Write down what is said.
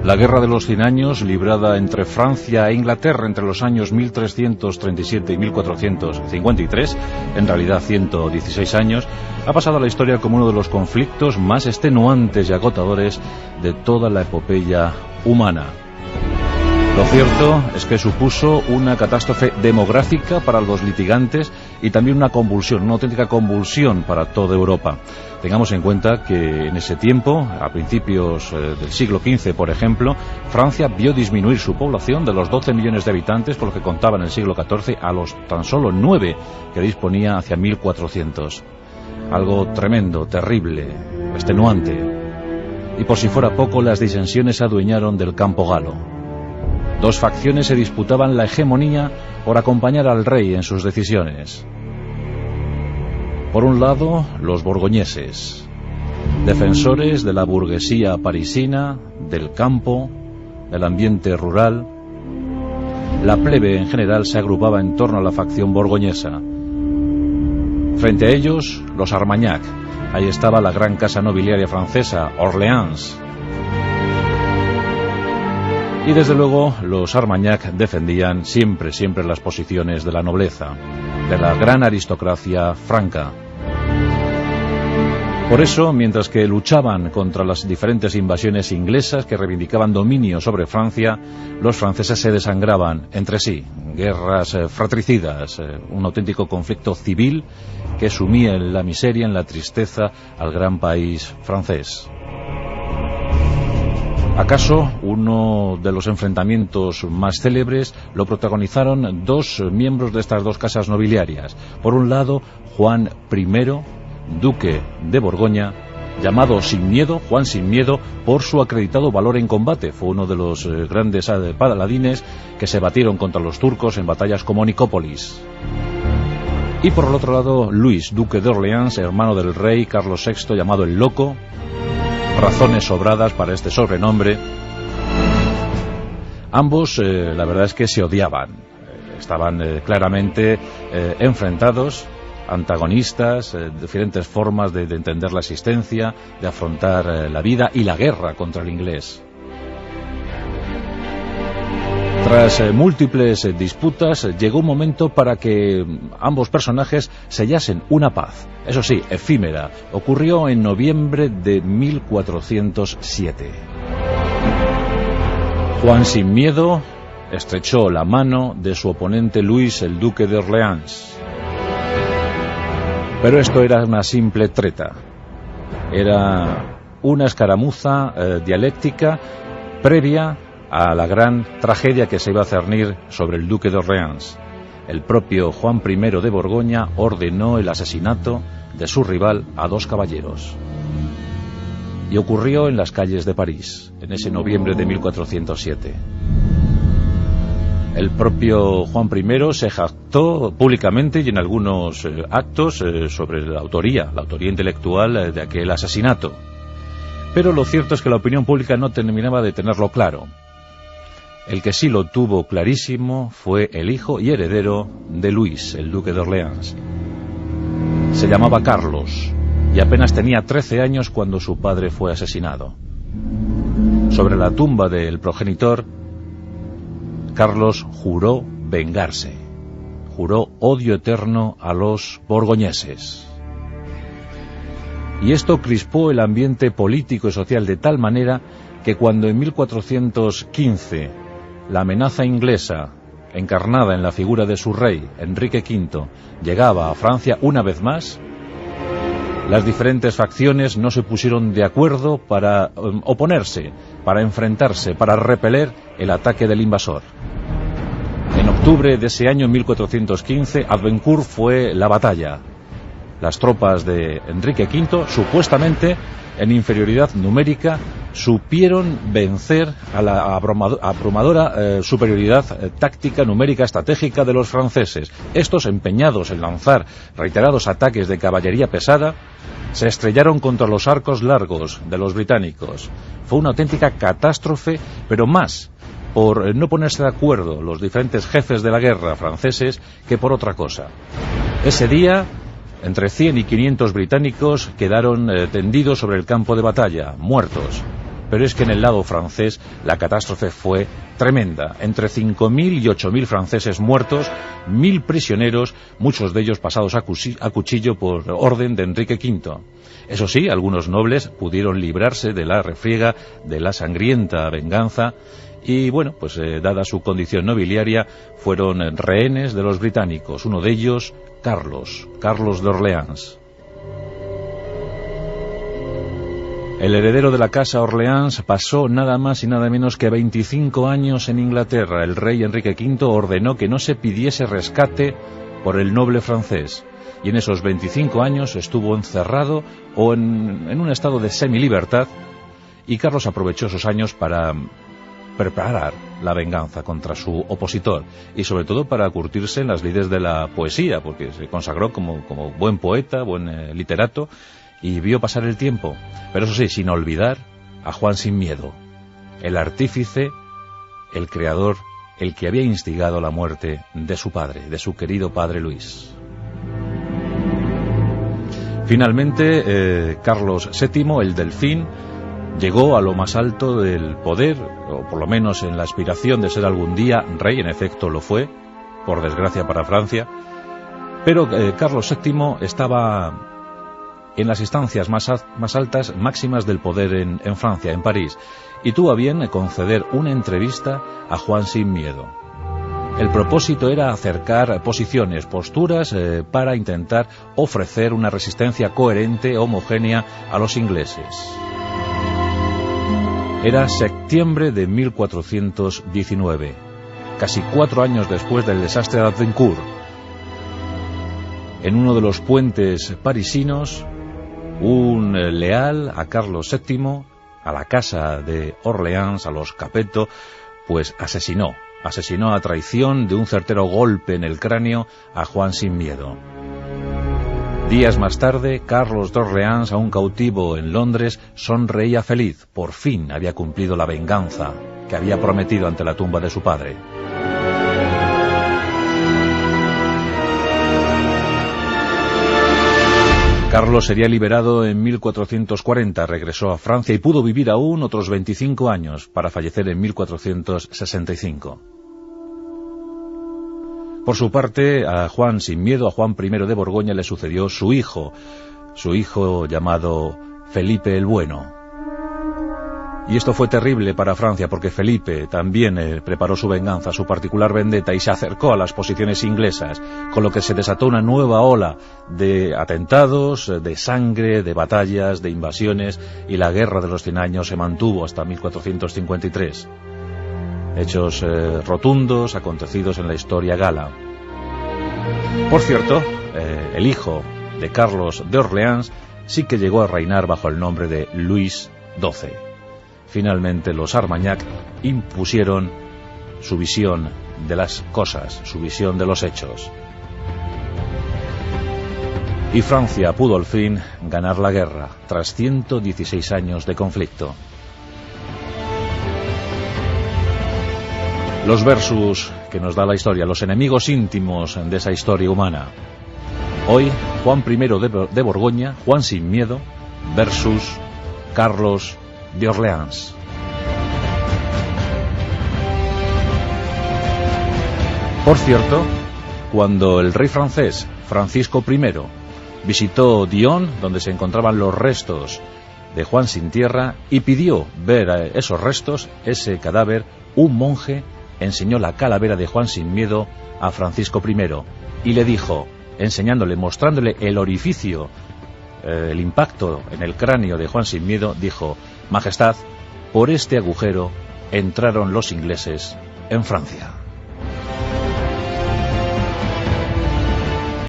La Guerra de los 100 Años, librada entre Francia e Inglaterra entre los años 1337 y 1453, en realidad 116 años, ha pasado a la historia como uno de los conflictos más extenuantes y agotadores de toda la epopeya humana. Lo cierto es que supuso una catástrofe demográfica para los litigantes y también una convulsión, una auténtica convulsión para toda Europa. Tengamos en cuenta que en ese tiempo, a principios del siglo XV, por ejemplo, Francia vio disminuir su población de los 12 millones de habitantes con los que contaba en el siglo XIV a los tan solo 9 que disponía hacia 1400. Algo tremendo, terrible, extenuante. Y por si fuera poco, las disensiones se adueñaron del campo galo. Dos facciones se disputaban la hegemonía por acompañar al rey en sus decisiones. Por un lado, los borgoñeses, defensores de la burguesía parisina, del campo, del ambiente rural. La plebe en general se agrupaba en torno a la facción borgoñesa. Frente a ellos, los Armagnac. Ahí estaba la gran casa nobiliaria francesa, Orleans. Y desde luego los Armagnac defendían siempre las posiciones de la nobleza, de la gran aristocracia franca. Por eso, mientras que luchaban contra las diferentes invasiones inglesas que reivindicaban dominio sobre Francia, los franceses se desangraban entre sí, guerras fratricidas, un auténtico conflicto civil que sumía en la miseria, en la tristeza al gran país francés. ¿Acaso uno de los enfrentamientos más célebres lo protagonizaron dos miembros de estas dos casas nobiliarias? Por un lado, Juan I, duque de Borgoña, llamado Sin Miedo, Juan Sin Miedo, por su acreditado valor en combate. Fue uno de los grandes paladines que se batieron contra los turcos en batallas como Nicópolis. Y por el otro lado, Luis, duque de Orleans, hermano del rey Carlos VI, llamado el Loco. Razones sobradas para este sobrenombre. Ambos, la verdad es que se odiaban. Estaban claramente enfrentados, antagonistas, diferentes formas de entender la existencia, de afrontar la vida y la guerra contra el inglés. Tras múltiples disputas, llegó un momento para que ambos personajes sellasen una paz, eso sí, efímera. Ocurrió en noviembre de 1407. Juan Sin Miedo estrechó la mano de su oponente Luis, el duque de Orleans. Pero esto era una simple treta. Era una escaramuza dialéctica previa a la gran tragedia que se iba a cernir sobre el duque de Orleans. El propio Juan I de Borgoña ordenó el asesinato de su rival a dos caballeros. Y ocurrió en las calles de París, en ese noviembre de 1407. El propio Juan I se jactó públicamente y en algunos actos sobre la autoría intelectual de aquel asesinato. Pero lo cierto es que la opinión pública no terminaba de tenerlo claro. El que sí lo tuvo clarísimo fue el hijo y heredero de Luis, el duque de Orleans. Se llamaba Carlos y apenas tenía 13 años cuando su padre fue asesinado. Sobre la tumba del progenitor, Carlos juró vengarse, juró odio eterno a los borgoñeses. Y esto crispó el ambiente político y social de tal manera que cuando en 1415 la amenaza inglesa, encarnada en la figura de su rey, Enrique V, llegaba a Francia una vez más, las diferentes facciones no se pusieron de acuerdo para oponerse, para enfrentarse, para repeler el ataque del invasor. En octubre de ese año 1415, Agincourt fue la batalla. Las tropas de Enrique V, supuestamente en inferioridad numérica, supieron vencer a la abrumadora superioridad táctica, numérica, estratégica de los franceses. Estos, empeñados en lanzar reiterados ataques de caballería pesada, se estrellaron contra los arcos largos de los británicos. Fue una auténtica catástrofe, pero más por no ponerse de acuerdo los diferentes jefes de la guerra franceses que por otra cosa. Ese día, entre 100 y 500 británicos quedaron tendidos sobre el campo de batalla, muertos. Pero es que en el lado francés la catástrofe fue tremenda. Entre 5.000 y 8.000 franceses muertos, 1.000 prisioneros, muchos de ellos pasados a cuchillo por orden de Enrique V. Eso sí, algunos nobles pudieron librarse de la refriega, de la sangrienta venganza, y bueno, pues dada su condición nobiliaria, fueron rehenes de los británicos. Uno de ellos, Carlos de Orleans. El heredero de la casa Orleans pasó nada más y nada menos que 25 años en Inglaterra. El rey Enrique V ordenó que no se pidiese rescate por el noble francés. Y en esos 25 años estuvo encerrado o en un estado de semilibertad, y Carlos aprovechó esos años para preparar la venganza contra su opositor y sobre todo para curtirse en las lides de la poesía, porque se consagró como buen poeta, buen literato, y vio pasar el tiempo, pero eso sí, sin olvidar a Juan Sin Miedo, el artífice, el creador, el que había instigado la muerte de su padre, de su querido padre Luis. Finalmente, Carlos VII, el Delfín, llegó a lo más alto del poder, o por lo menos en la aspiración de ser algún día rey. En efecto lo fue, por desgracia para Francia, pero Carlos VII estaba en las instancias más altas, máximas del poder en Francia, en París, y tuvo a bien conceder una entrevista a Juan Sin Miedo. El propósito era acercar posturas para intentar ofrecer una resistencia coherente, homogénea a los ingleses. Era septiembre de 1419, casi 4 años después del desastre de Azincourt. En uno de los puentes parisinos, un leal a Carlos VII, a la casa de Orleans, a los Capeto, pues asesinó a traición de un certero golpe en el cráneo a Juan Sin Miedo. Días más tarde, Carlos de Orleans, aún cautivo en Londres, sonreía feliz. Por fin había cumplido la venganza que había prometido ante la tumba de su padre. Carlos sería liberado en 1440, regresó a Francia y pudo vivir aún otros 25 años para fallecer en 1465. Por su parte, a Juan Sin Miedo, a Juan I de Borgoña, le sucedió su hijo llamado Felipe el Bueno. Y esto fue terrible para Francia porque Felipe también preparó su venganza, su particular vendetta, y se acercó a las posiciones inglesas, con lo que se desató una nueva ola de atentados, de sangre, de batallas, de invasiones, y la Guerra de los 100 Años se mantuvo hasta 1453. Hechos rotundos, acontecidos en la historia gala. Por cierto, el hijo de Carlos de Orleans sí que llegó a reinar bajo el nombre de Luis XII. Finalmente los Armagnac impusieron su visión de las cosas, su visión de los hechos. Y Francia pudo al fin ganar la guerra, tras 116 años de conflicto. Los versus que nos da la historia, los enemigos íntimos de esa historia humana. Hoy, Juan I de Borgoña, Juan Sin Miedo, versus Carlos de Orleans. Por cierto, cuando el rey francés, Francisco I, visitó Dijon, donde se encontraban los restos de Juan Sin Tierra, y pidió ver a esos restos, ese cadáver, un monje enseñó la calavera de Juan Sin Miedo a Francisco I y le dijo, enseñándole, mostrándole el orificio, el impacto en el cráneo de Juan Sin Miedo, dijo: Majestad, por este agujero entraron los ingleses en Francia.